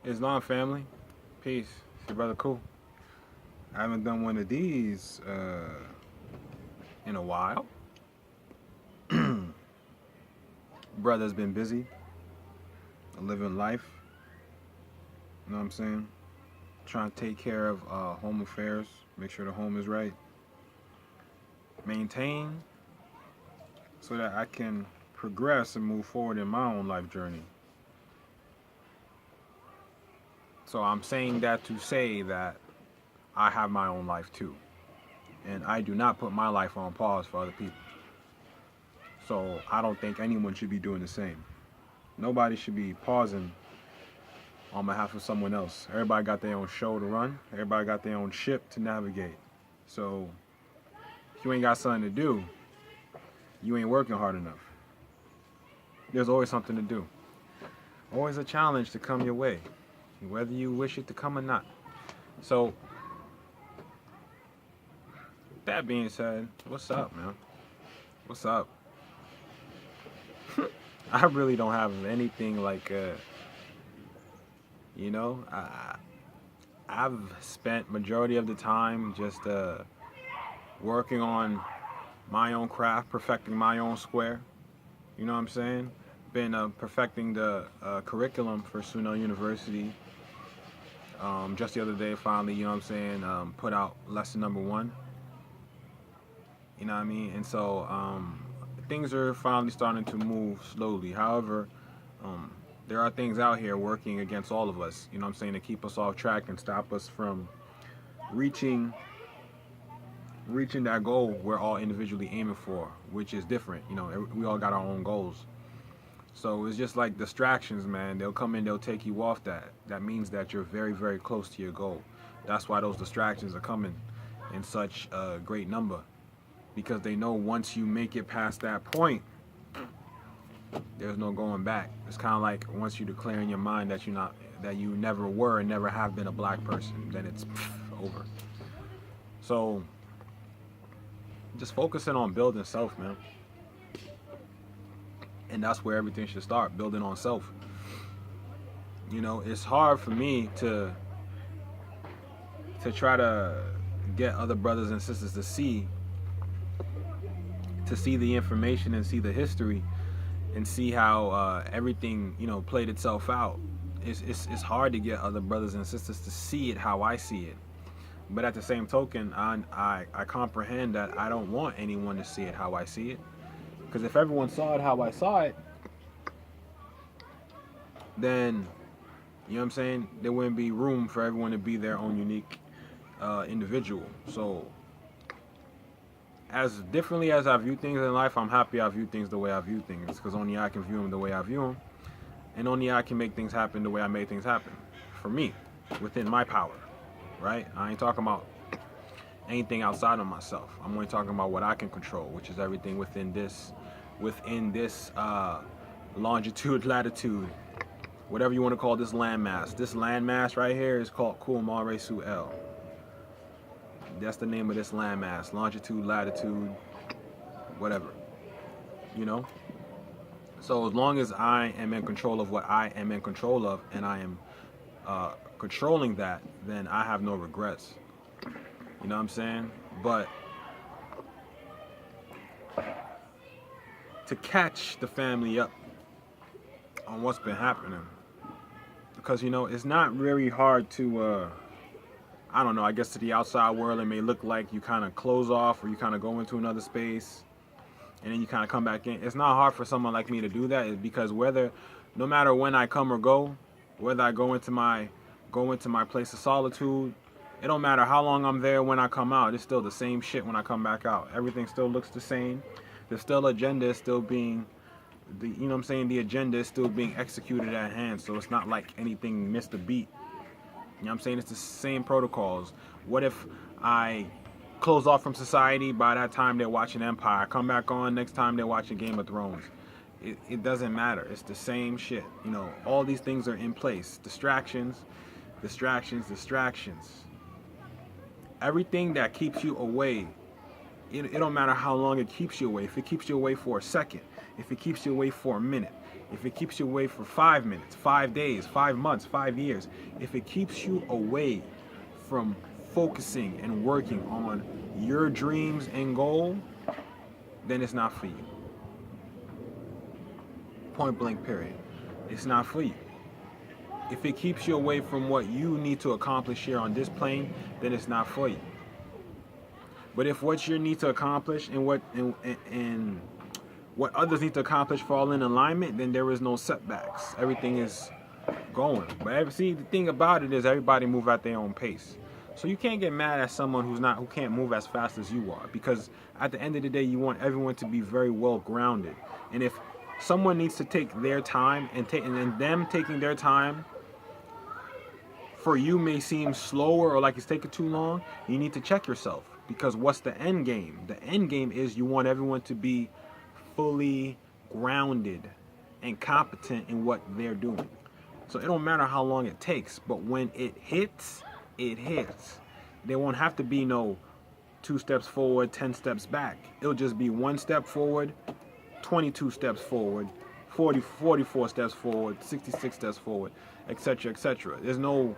Islam family, peace. It's your brother Cool. I haven't done one of these in a while. Brother's been busy, living life. You know what I'm saying? Trying to take care of home affairs, make sure the home is right, maintain so that I can progress and move forward in my own life journey. So I'm saying that to say that I have my own life too. And I do not put my life on pause for other people. So I don't think anyone should be doing the same. Nobody should be pausing on behalf of someone else. Everybody got their own show to run. Everybody got their own ship to navigate. So if you ain't got something to do, you ain't working hard enough. There's always something to do. Always a challenge to come your way, whether you wish it to come or not. So that being said, what's up, man? What's up? I really don't have anything like, I've spent majority of the time just working on my own craft, perfecting my own square. You know what I'm saying? Been perfecting the curriculum for Sunil University. Just the other day, finally, you know what I'm saying, put out lesson number 1. You know what I mean? And so things are finally starting to move slowly. However, there are things out here working against all of us, you know what I'm saying, to keep us off track and stop us from reaching that goal we're all individually aiming for, which is different. You know, we all got our own goals. So it's just like distractions, man. They'll come in, they'll take you off that. That means that you're very, very close to your goal. That's why those distractions are coming in such a great number. Because they know once you make it past that point, there's no going back. It's kind of like once you declare in your mind that you never were and never have been a black person, then it's over. So just focusing on building self, man. And that's where everything should start, building on self. You know, it's hard for me to try to get other brothers and sisters to see the information and see the history and see how everything, you know, played itself out. It's hard to get other brothers and sisters to see it how I see it. But at the same token, I comprehend that I don't want anyone to see it how I see it. Because if everyone saw it how I saw it, then, you know what I'm saying, there wouldn't be room for everyone to be their own unique individual. So as differently as I view things in life, I'm happy I view things the way I view things, because only I can view them the way I view them, and only I can make things happen the way I make things happen, for me, within my power, right? I ain't talking about anything outside of myself. I'm only talking about what I can control, which is everything within this longitude, latitude, whatever you want to call this landmass. This landmass right here is called Kul Mare Su El. That's the name of this landmass. Longitude, latitude, whatever. You know? So as long as I am in control of what I am in control of, and I am controlling that, then I have no regrets. You know what I'm saying? But to catch the family up on what's been happening, because, you know, it's not really hard to I don't know, I guess to the outside world it may look like you kind of close off, or you kind of go into another space and then you kind of come back in. It's not hard for someone like me to do that, is because no matter when I come or go, whether I go into my place of solitude, it don't matter how long I'm there when I come out, it's still the same shit when I come back out. Everything still looks the same. The agenda is still being, you know what I'm saying, the agenda is still being executed at hand. So it's not like anything missed a beat. You know what I'm saying? It's the same protocols. What if I close off from society, by that time they're watching Empire? I come back on, next time they're watching Game of Thrones. It doesn't matter. It's the same shit. You know, all these things are in place. Distractions, distractions, distractions. Everything that keeps you away, it don't matter how long it keeps you away. If it keeps you away for a second, if it keeps you away for a minute, if it keeps you away for 5 minutes, 5 days, 5 months, 5 years, if it keeps you away from focusing and working on your dreams and goal, then it's not for you. Point blank period. It's not for you. If it keeps you away from what you need to accomplish here on this plane, then it's not for you. But if what you need to accomplish and what others need to accomplish fall in alignment, then there is no setbacks. Everything is going. But see, the thing about it is everybody move at their own pace. So you can't get mad at someone who can't move as fast as you are, because at the end of the day, you want everyone to be very well grounded. And if someone needs to take their time and them taking their time for you may seem slower or like it's taking too long, you need to check yourself, because what's the end game? The end game is you want everyone to be fully grounded and competent in what they're doing. So it don't matter how long it takes, but when it hits, it hits. There won't have to be no 2 steps forward, 10 steps back. It'll just be 1 step forward, 22 steps forward, 44 steps forward, 66 steps forward, etc., etc. There's no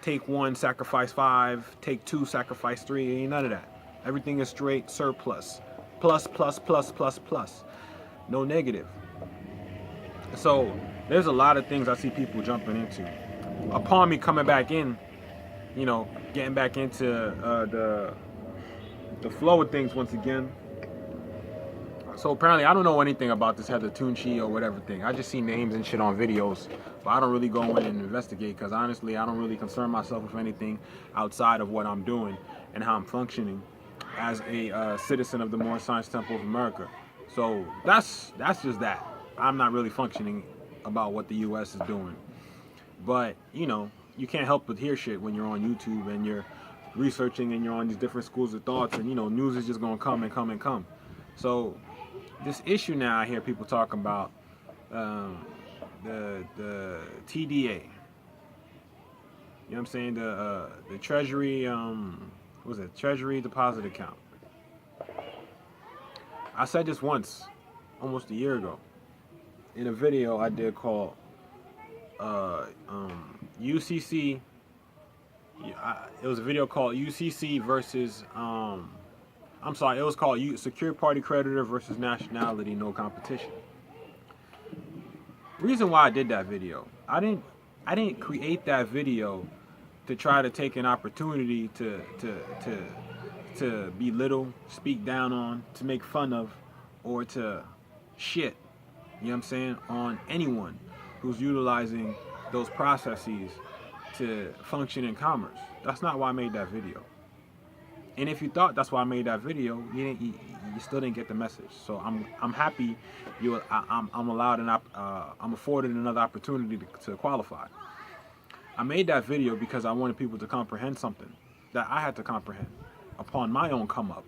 take 1, sacrifice 5, take 2, sacrifice 3, ain't none of that. Everything is straight surplus. Plus, plus, plus, plus, plus. No negative. So there's a lot of things I see people jumping into. Upon me coming back in, you know, getting back into the flow of things once again. So apparently I don't know anything about this Heather Tunchi or whatever thing. I just see names and shit on videos, but I don't really go in and investigate, because honestly I don't really concern myself with anything outside of what I'm doing and how I'm functioning as a citizen of the Moore Science Temple of America. So that's just that. I'm not really functioning about what the U.S. is doing. But, you know, you can't help but hear shit when you're on YouTube and you're researching and you're on these different schools of thoughts, and, you know, news is just going to come and come and come. So this issue now, I hear people talking about the TDA. You know what I'm saying? The Treasury, what was it? Treasury deposit account. I said this once, almost a year ago, in a video I did called UCC. It was a video called UCC versus I'm sorry, it was called Secure Party Creditor versus Nationality, No Competition. Reason why I did that video, I didn't create that video to try to take an opportunity to belittle, speak down on, to make fun of, or to shit, you know what I'm saying, on anyone who's utilizing those processes to function in commerce. That's not why I made that video. And if you thought that's why I made that video, you still didn't get the message. So I'm happy I'm afforded another opportunity to qualify. I made that video because I wanted people to comprehend something that I had to comprehend upon my own come up,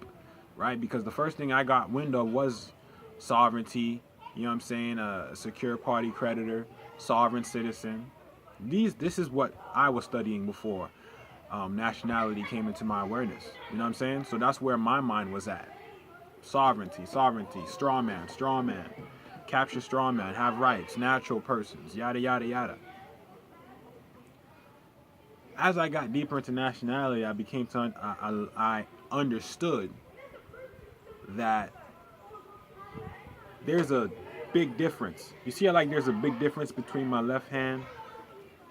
right? Because the first thing I got wind of was sovereignty, you know what I'm saying, a secure party creditor, sovereign citizen. This is what I was studying before nationality came into my awareness, you know what I'm saying? So that's where my mind was at. Sovereignty, straw man, capture straw man, have rights, natural persons, yada, yada, yada. As I got deeper into nationality, I understood that there's a big difference. You see how like there's a big difference between my left hand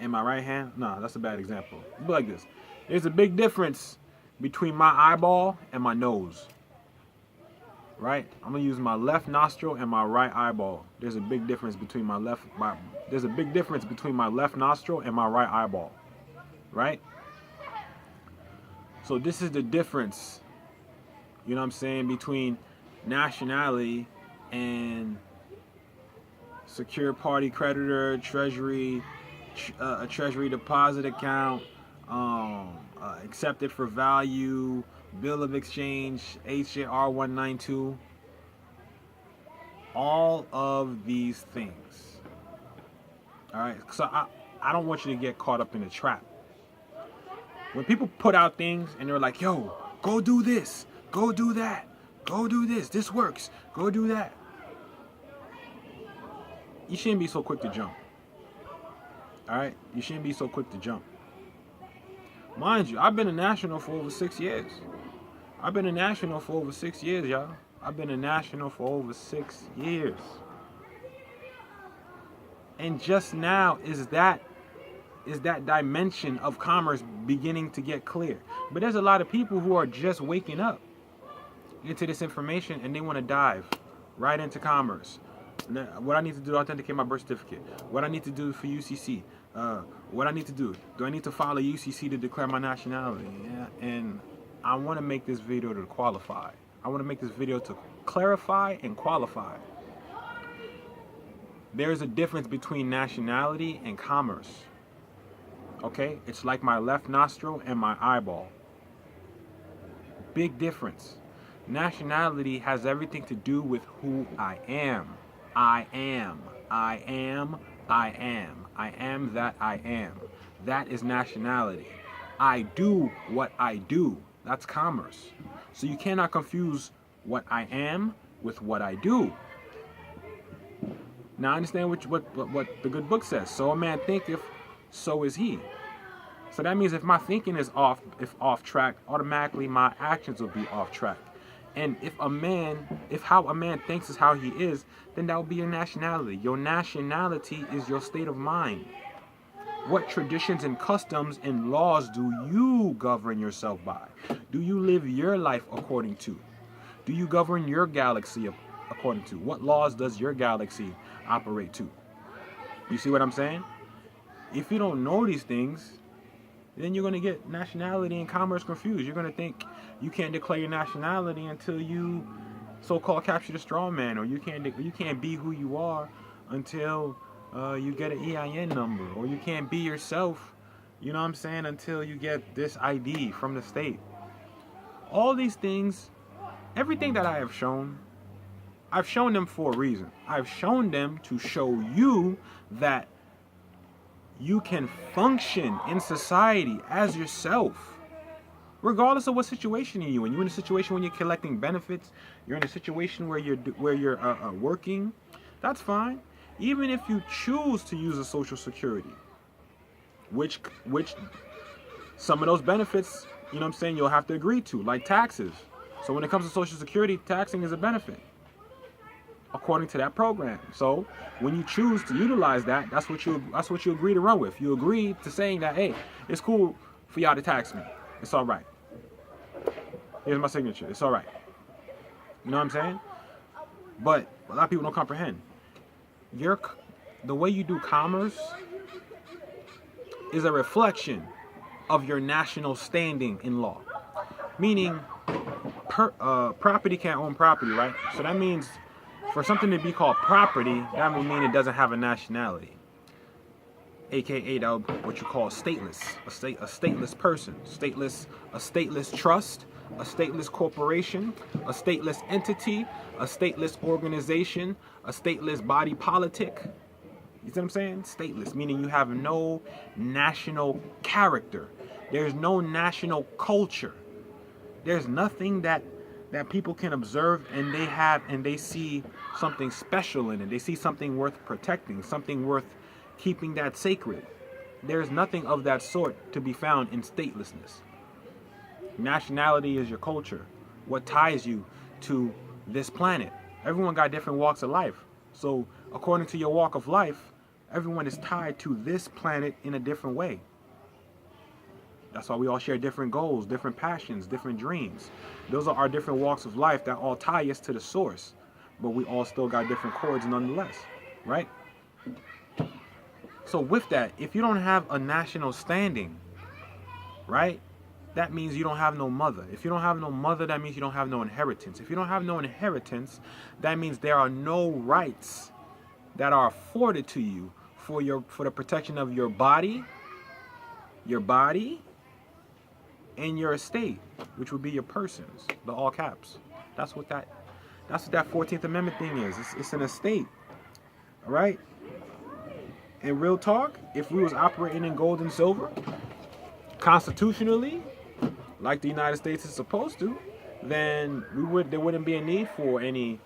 and my right hand? No, that's a bad example. It'd be like this. There's a big difference between my eyeball and my nose. Right? I'm gonna use my left nostril and my right eyeball. There's a big difference between my left nostril and my right eyeball. Right? So this is the difference, you know what I'm saying, between nationality and secure party creditor, treasury, a treasury deposit account, accepted for value, bill of exchange, HJR 192. All of these things. All right. So I don't want you to get caught up in a trap. When people put out things and they're like, yo, go do this, go do that, go do this, this works, go do that. you shouldn't be so quick to jump. All right, you shouldn't be so quick to jump. Mind you, I've been a national for over 6 years. I've been a national for over 6 years, y'all. I've been a national for over 6 years. And just now is that dimension of commerce beginning to get clear. But there's a lot of people who are just waking up into this information and they want to dive right into commerce. What I need to do to authenticate my birth certificate. What I need to do for UCC. What I need to do. Do I need to file a UCC to declare my nationality? Yeah. And I want to make this video to qualify. I want to make this video to clarify and qualify. There's a difference between nationality and commerce. Okay? It's like my left nostril and my eyeball. Big difference. Nationality has everything to do with who I am. I am. I am. I am. I am that I am. That is nationality. I do what I do. That's commerce. So you cannot confuse what I am with what I do. Now I understand what the good book says. So a man thinketh, so is he. So that means if my thinking is off track, automatically my actions will be off track. And if how a man thinks is how he is, then that will be your nationality. Your nationality is your state of mind. What traditions and customs and laws do you govern yourself by? Do you live your life according to? Do you govern your galaxy according to? What laws does your galaxy operate to? You see what I'm saying? If you don't know these things, then you're going to get nationality and commerce confused. You're going to think you can't declare your nationality until you so-called capture the straw man, or you can't be who you are until you get an EIN number, or you can't be yourself, you know what I'm saying, until you get this ID from the state. All these things, everything that I have shown, I've shown them for a reason. I've shown them to show you that you can function in society as yourself, regardless of what situation you're in. You're in a situation when you're collecting benefits. You're in a situation where you're working. That's fine. Even if you choose to use a Social Security, which some of those benefits, you know what I'm saying, you'll have to agree to, like taxes. So when it comes to Social Security, taxing is a benefit according to that program. So when you choose to utilize that, that's what you agree to run with. You agree to saying that, hey, it's cool for y'all to tax me. It's all right. Here's my signature. It's all right. You know what I'm saying? But a lot of people don't comprehend. The way you do commerce is a reflection of your national standing in law. Meaning, property can't own property, right? So that means for something to be called property, that would mean it doesn't have a nationality. AKA what you call stateless, a stateless person, a stateless trust, a stateless corporation, a stateless entity, a stateless organization, a stateless body politic. You see what I'm saying? Stateless, meaning you have no national character. There's no national culture. There's nothing that people can observe and they see something special in it. They see something worth protecting, something worth keeping that sacred. There's nothing of that sort to be found in statelessness. Nationality is your culture, what ties you to this planet. Everyone got different walks of life. So according to your walk of life, everyone is tied to this planet in a different way. That's why we all share different goals, different passions, different dreams. Those are our different walks of life that all tie us to the source. But we all still got different cords nonetheless, right? So with that, if you don't have a national standing, right, that means you don't have no mother. If you don't have no mother, that means you don't have no inheritance. If you don't have no inheritance, that means there are no rights that are afforded to you for the protection of your body, and your estate, which would be your persons, the all caps. That's what that 14th Amendment thing is. It's an estate. All right? In real talk, if we was operating in gold and silver, constitutionally, like the United States is supposed to, then there wouldn't be a need for any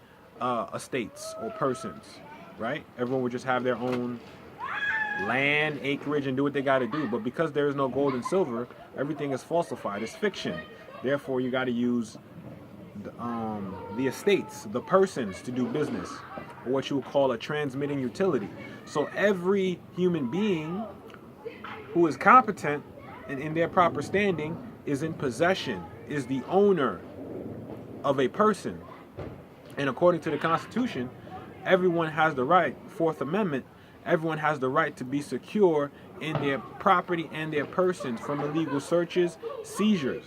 estates or persons. right? Everyone would just have their own land, acreage, and do what they got to do. But because there is no gold and silver, everything is falsified. It's fiction. Therefore, you got to use the estates, the persons to do business, or what you would call a transmitting utility. So every human being who is competent and in their proper standing is in possession, is the owner of a person. And according to the Constitution, everyone has the right, Fourth Amendment, everyone has the right to be secure in their property and their persons from illegal searches, seizures,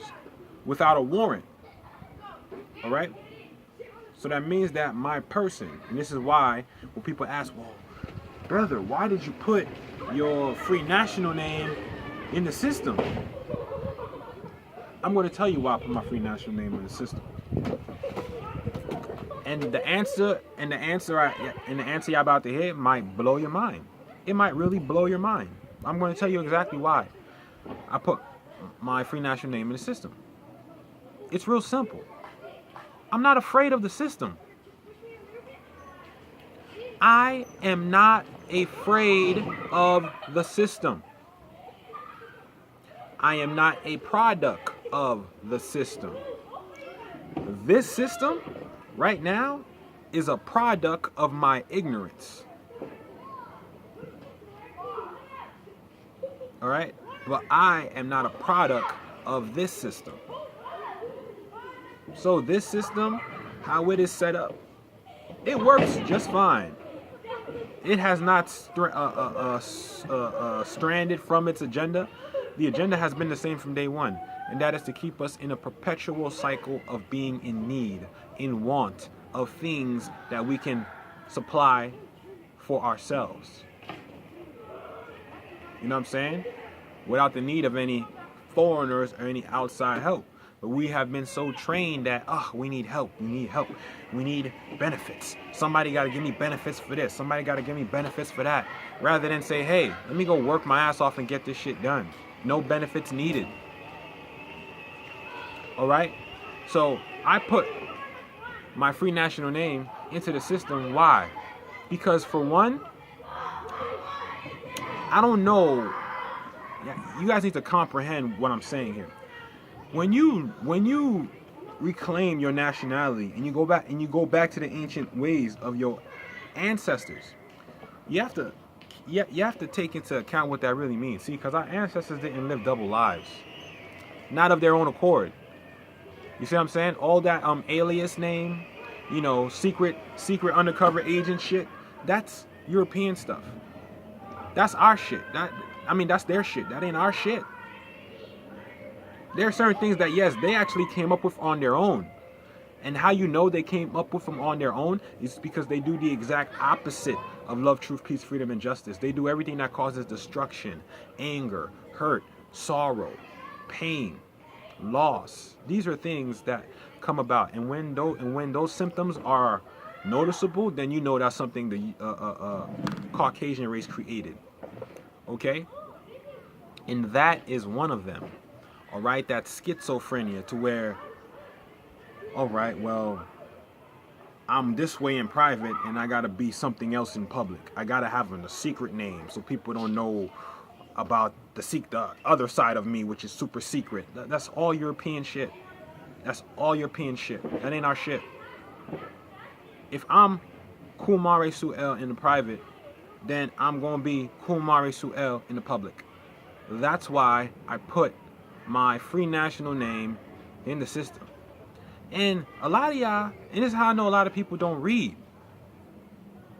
without a warrant. All right? So that means that my person, and this is why when people ask, well, brother, why did you put your free national name in the system? I'm going to tell you why I put my free national name in the system. And the answer you're about to hear might blow your mind. It might really blow your mind. I'm going to tell you exactly why I put my free national name in the system. It's real simple. I'm not afraid of the system. I am not afraid of the system. I am not a product of the system. This system right now is a product of my ignorance. All right? But I am not a product of this system. So this system, how it is set up, it works just fine. It has not stranded from its agenda. The agenda has been the same from day one, and that is to keep us in a perpetual cycle of being in need, in want of things that we can supply for ourselves. You know what I'm saying? Without the need of any foreigners or any outside help. But we have been so trained that, we need help, we need benefits. Somebody got to give me benefits for this. Somebody got to give me benefits for that. Rather than say, hey, let me go work my ass off and get this shit done. No benefits needed. All right? So I put my free national name into the system. Why? Because for one, I don't know. You guys need to comprehend what I'm saying here. When you reclaim your nationality and you go back to the ancient ways of your ancestors, you have to take into account what that really means. See, because our ancestors didn't live double lives, not of their own accord. You see what I'm saying? All that alias name, secret undercover agent shit, that's European stuff. That's our shit. That's their shit. That ain't our shit. There are certain things that, yes, they actually came up with on their own. And how you know they came up with them on their own is because they do the exact opposite of love, truth, peace, freedom, and justice. They do everything that causes destruction, anger, hurt, sorrow, pain, loss. These are things that come about. And when those symptoms are noticeable, then you know that's something the Caucasian race created. Okay? And that is one of them. All right, that's schizophrenia, to where, all right, well, I'm this way in private and I gotta be something else in public. I gotta have a secret name so people don't know about the other side of me, which is super secret. That's all European shit. That's all European shit. That ain't our shit. If I'm Kumare Suel in the private, then I'm gonna be Kumare Suel in the public. That's why I put my free national name in the system. And a lot of y'all, and this is how I know a lot of people don't read.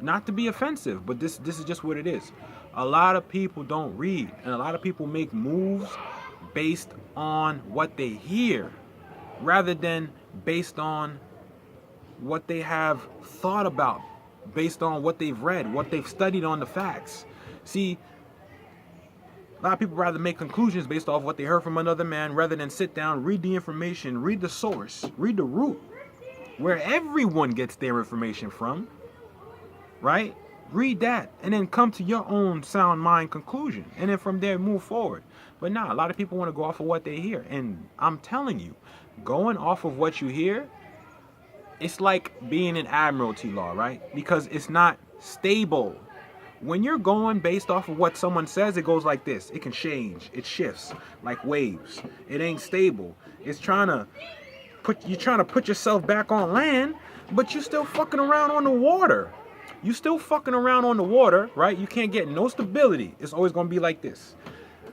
Not to be offensive, but this is just what it is. A lot of people don't read, and a lot of people make moves based on what they hear, rather than based on what they have thought about, based on what they've read, what they've studied on the facts. See, a lot of people rather make conclusions based off what they heard from another man rather than sit down, read the information, read the source, read the root, where everyone gets their information from, right? Read that and then come to your own sound mind conclusion. And then from there, move forward. But nah, a lot of people want to go off of what they hear. And I'm telling you, going off of what you hear, it's like being in admiralty law, right? Because it's not stable. When you're going based off of what someone says, it goes like this. It can change. It shifts like waves. It ain't stable. You're trying to put yourself back on land, but you're still fucking around on the water. You still fucking around on the water, right? You can't get no stability. It's always gonna be like this.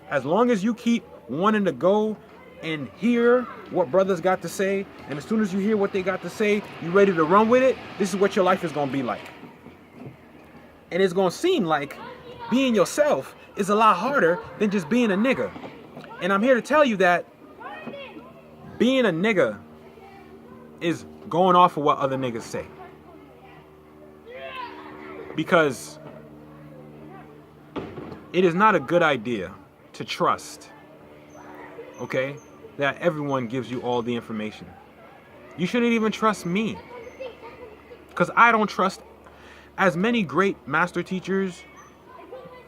As long as you keep wanting to go and hear what brothers got to say, and as soon as you hear what they got to say, you ready to run with it, this is what your life is gonna be like. And it's gonna seem like being yourself is a lot harder than just being a nigga. And I'm here to tell you that being a nigga is going off of what other niggas say. Because it is not a good idea to trust, okay, that everyone gives you all the information. You shouldn't even trust me. Because I don't trust as many great master teachers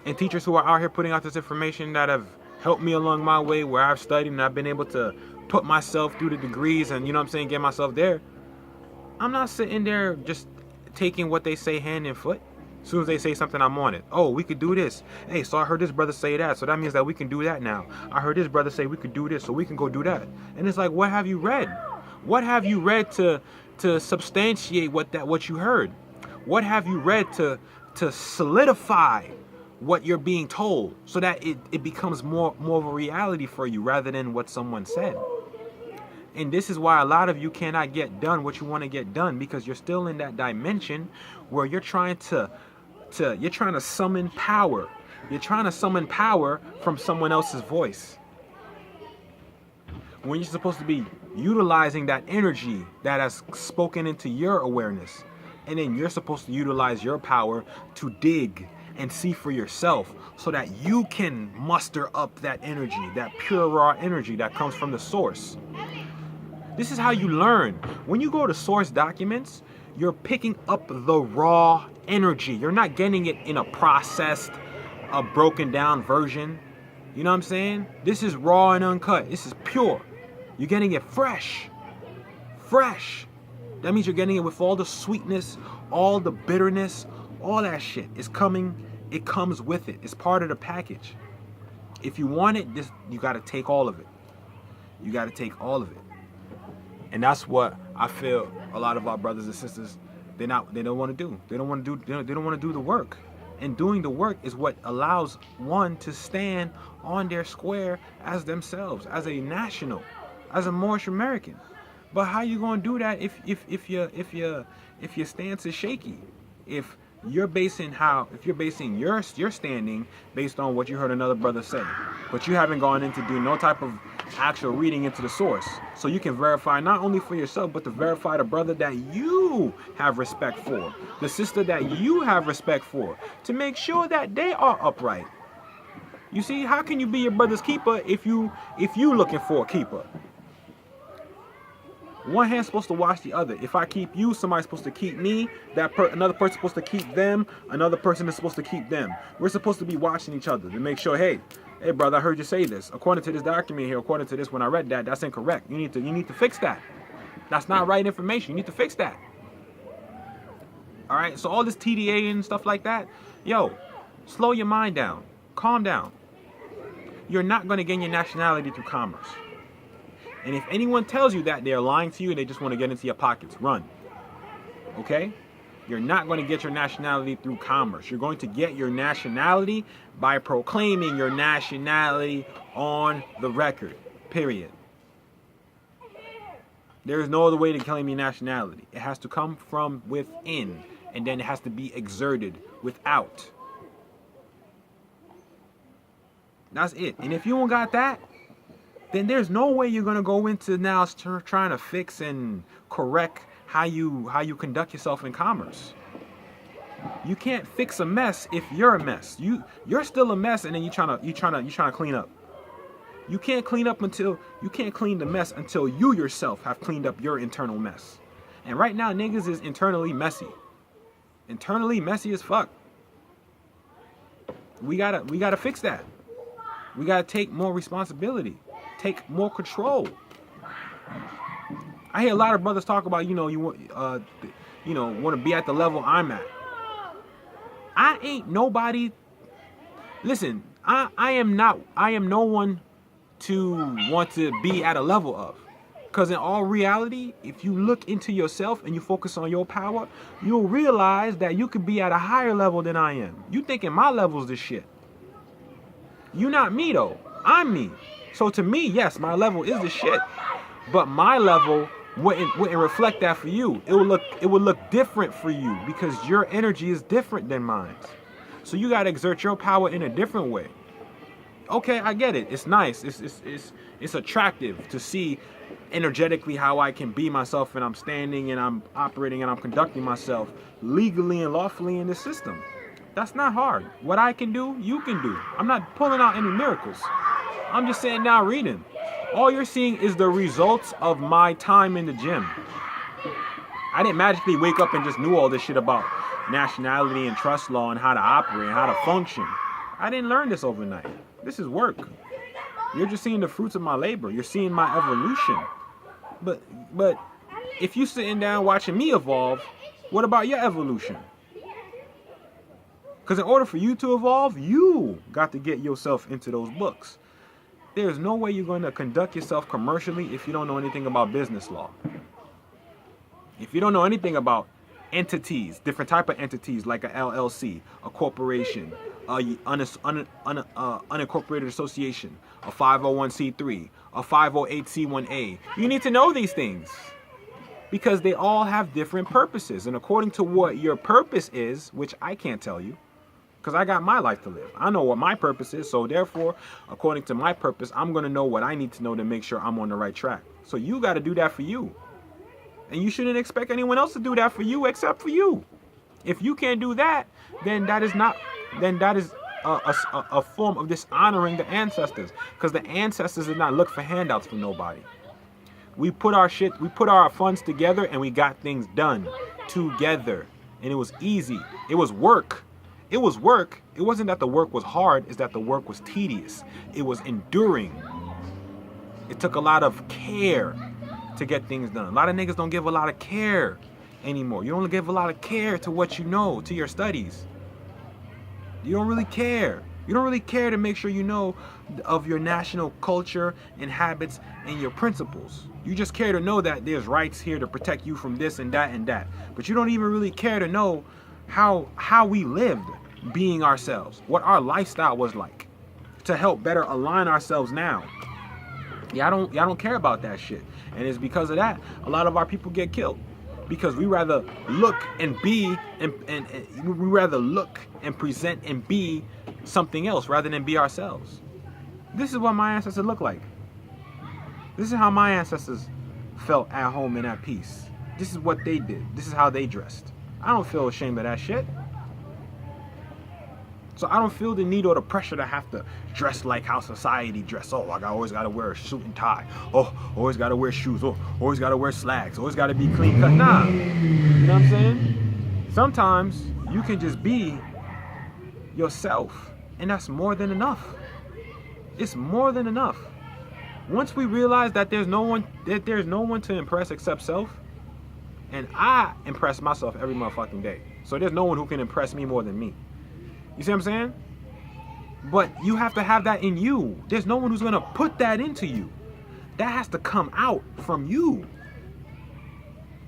and teachers who are out here putting out this information that have helped me along my way, where I've studied and I've been able to put myself through the degrees and, you know what I'm saying, get myself there. I'm not sitting there just taking what they say hand and foot. As soon as they say something, I'm on it. Oh, we could do this. Hey, so I heard this brother say that, so that means that we can do that now. I heard this brother say we could do this, so we can go do that. And it's like, what have you read? What have you read to substantiate what you heard? What have you read to solidify what you're being told, so that it becomes more of a reality for you rather than what someone said? And this is why a lot of you cannot get done what you want to get done, because you're still in that dimension where you're trying to summon power. You're trying to summon power from someone else's voice, when you're supposed to be utilizing that energy that has spoken into your awareness. And then you're supposed to utilize your power to dig and see for yourself, so that you can muster up that energy, that pure raw energy that comes from the source. This is how you learn. When you go to source documents, you're picking up the raw energy. You're not getting it in a processed, a broken down version. You know what I'm saying? This is raw and uncut. This is pure. You're getting it fresh. Fresh. That means you're getting it with all the sweetness, all the bitterness, all that shit is coming. It comes with it. It's part of the package. If you want it, you got to take all of it. You got to take all of it. And that's what I feel a lot of our brothers and sisters, they don't want to do. They don't want to do the work. And doing the work is what allows one to stand on their square as themselves, as a national, as a Moorish American. But how you gonna do that if your stance is shaky? If you're basing your standing based on what you heard another brother say, but you haven't gone in to do no type of actual reading into the source, so you can verify not only for yourself, but to verify the brother that you have respect for, the sister that you have respect for, to make sure that they are upright. You see, how can you be your brother's keeper if you looking for a keeper? One hand's supposed to wash the other. If I keep you, somebody's supposed to keep me. Another person's supposed to keep them. Another person is supposed to keep them. We're supposed to be watching each other to make sure, hey brother, I heard you say this. According to this document here, according to this, when I read that, that's incorrect. You need to fix that. That's not right information. You need to fix that. All right. So all this TDA and stuff like that, yo, slow your mind down. Calm down. You're not going to gain your nationality through commerce. And if anyone tells you that, they're lying to you and they just want to get into your pockets. Run. Okay? You're not going to get your nationality through commerce. You're going to get your nationality by proclaiming your nationality on the record. Period. There is no other way to claim your nationality. It has to come from within, and then it has to be exerted without. That's it. And if you don't got that, then there's no way you're gonna go into now trying to fix and correct how you conduct yourself in commerce. You can't fix a mess if you're a mess. You're still a mess, and then you're trying to clean up. You can't clean the mess until you yourself have cleaned up your internal mess. And right now, niggas is internally messy. Internally messy as fuck. We gotta fix that. We gotta take more responsibility. Take more control. I hear a lot of brothers talk about, you want to be at the level I'm at. I ain't nobody. Listen, I am no one to want to be at a level of. Because in all reality, if you look into yourself and you focus on your power, you'll realize that you could be at a higher level than I am. You thinking my level's the shit. You not me though. I'm me. So to me, yes, my level is the shit. But my level wouldn't reflect that for you. It would look different for you because your energy is different than mine. So you gotta exert your power in a different way. Okay, I get it. It's nice. It's attractive to see energetically how I can be myself, and I'm standing and I'm operating and I'm conducting myself legally and lawfully in this system. That's not hard. What I can do, you can do. I'm not pulling out any miracles. I'm just sitting down reading. All you're seeing is the results of my time in the gym. I didn't magically wake up and just knew all this shit about nationality and trust law and how to operate and how to function. I didn't learn this overnight. This is work. You're just seeing the fruits of my labor. You're seeing my evolution. But if you sitting down watching me evolve, what about your evolution? Because in order for you to evolve, you got to get yourself into those books. There's no way you're going to conduct yourself commercially if you don't know anything about business law. If you don't know anything about entities, different type of entities like a LLC, a corporation, unincorporated association, a 501c3, a 508c1a. You need to know these things because they all have different purposes. And according to what your purpose is, which I can't tell you because I got my life to live. I know what my purpose is. So therefore, according to my purpose, I'm going to know what I need to know to make sure I'm on the right track. So you got to do that for you. And you shouldn't expect anyone else to do that for you except for you. If you can't do that, then that is a form of dishonoring the ancestors. Because the ancestors did not look for handouts from nobody. We put our funds together and we got things done together. And it was easy. It was work. It was work. It wasn't that the work was hard, it's that the work was tedious. It was enduring. It took a lot of care to get things done. A lot of niggas don't give a lot of care anymore. You don't give a lot of care to what you know, to your studies. You don't really care. You don't really care to make sure you know of your national culture and habits and your principles. You just care to know that there's rights here to protect you from this and that and that. But you don't even really care to know how we lived being ourselves, what our lifestyle was like, to help better align ourselves now. Y'all don't care about that shit. And it's because of that a lot of our people get killed. Because we rather look and be and we rather look and present and be something else rather than be ourselves. This is what my ancestors look like. This is how my ancestors felt at home and at peace. This is what they did. This is how they dressed. I don't feel ashamed of that shit. So I don't feel the need or the pressure to have to dress like how society dress. Oh, I always got to wear a suit and tie. Oh, always got to wear shoes. Oh, always got to wear slacks. Always got to be clean cut. Nah. You know what I'm saying? Sometimes you can just be yourself. And that's more than enough. It's more than enough. Once we realize that there's no one to impress except self, and I impress myself every motherfucking day. So there's no one who can impress me more than me. You see what I'm saying? But you have to have that in you. There's no one who's going to put that into you. That has to come out from you.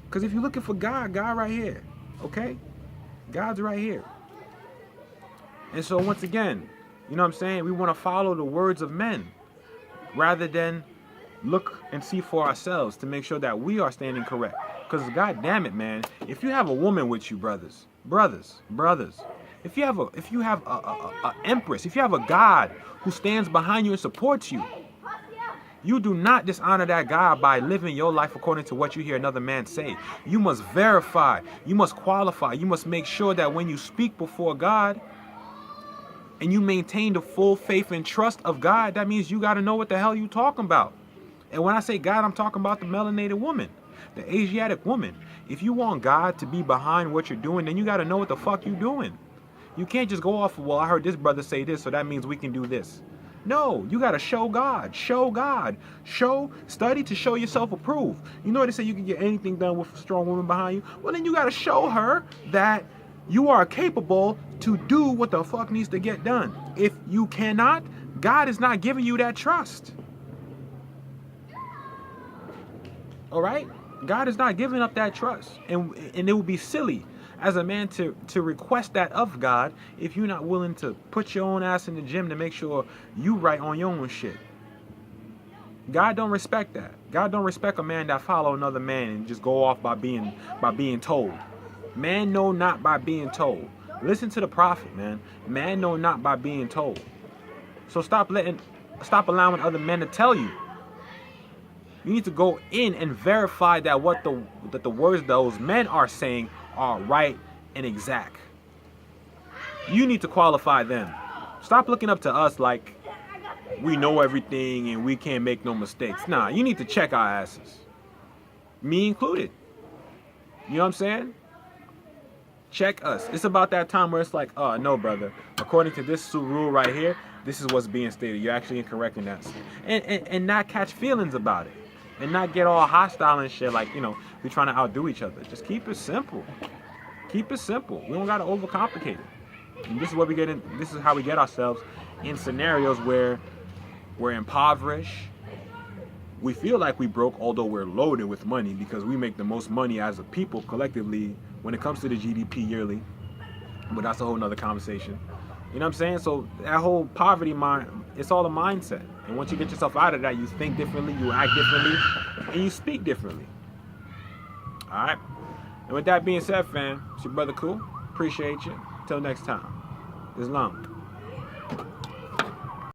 Because if you're looking for God right here. Okay? God's right here. And so once again, you know what I'm saying? We want to follow the words of men rather than look and see for ourselves to make sure that we are standing correct. Because God damn it, man. If you have a woman with you, brothers. If you have a empress, if you have a God who stands behind you and supports you, you do not dishonor that God by living your life according to what you hear another man say. You must verify, you must qualify, you must make sure that when you speak before God and you maintain the full faith and trust of God, that means you got to know what the hell you talking about. And when I say God, I'm talking about the melanated woman, the Asiatic woman. If you want God to be behind what you're doing, then you got to know what the fuck you doing. You can't just go off of, well, I heard this brother say this, so that means we can do this. No, you got to show God. Show God. Study to show yourself approved. You know they say you can get anything done with a strong woman behind you? Well, then you got to show her that you are capable to do what the fuck needs to get done. If you cannot, God is not giving you that trust. All right? God is not giving up that trust. And it would be silly as a man to request that of God if you're not willing to put your own ass in the gym to make sure you right on your own shit. God don't respect that. God don't respect a man that follow another man and just go off by being told. Man know not by being told. Listen to the prophet, man. Man know not by being told. So stop allowing other men to tell you. You need to go in and verify that that the words those men are saying are right and exact. You need to qualify them. Stop looking up to us like we know everything and we can't make no mistakes. Nah, you need to check our asses. Me included. You know what I'm saying? Check us. It's about that time where it's like, oh, no, brother. According to this rule right here, this is what's being stated. You're actually incorrect in that. And not catch feelings about it. And not get all hostile and shit like, you know, we're trying to outdo each other. Just keep it simple. Keep it simple. We don't got to overcomplicate it. And this is what we get in. This is how we get ourselves in scenarios where we're impoverished. We feel like we broke, although we're loaded with money because we make the most money as a people collectively when it comes to the GDP yearly. But that's a whole nother conversation. You know what I'm saying? So that whole poverty mind, it's all a mindset. And once you get yourself out of that, you think differently, you act differently, and you speak differently. All right? And with that being said, fam, it's your brother Cool. Appreciate you. Till next time. Islam.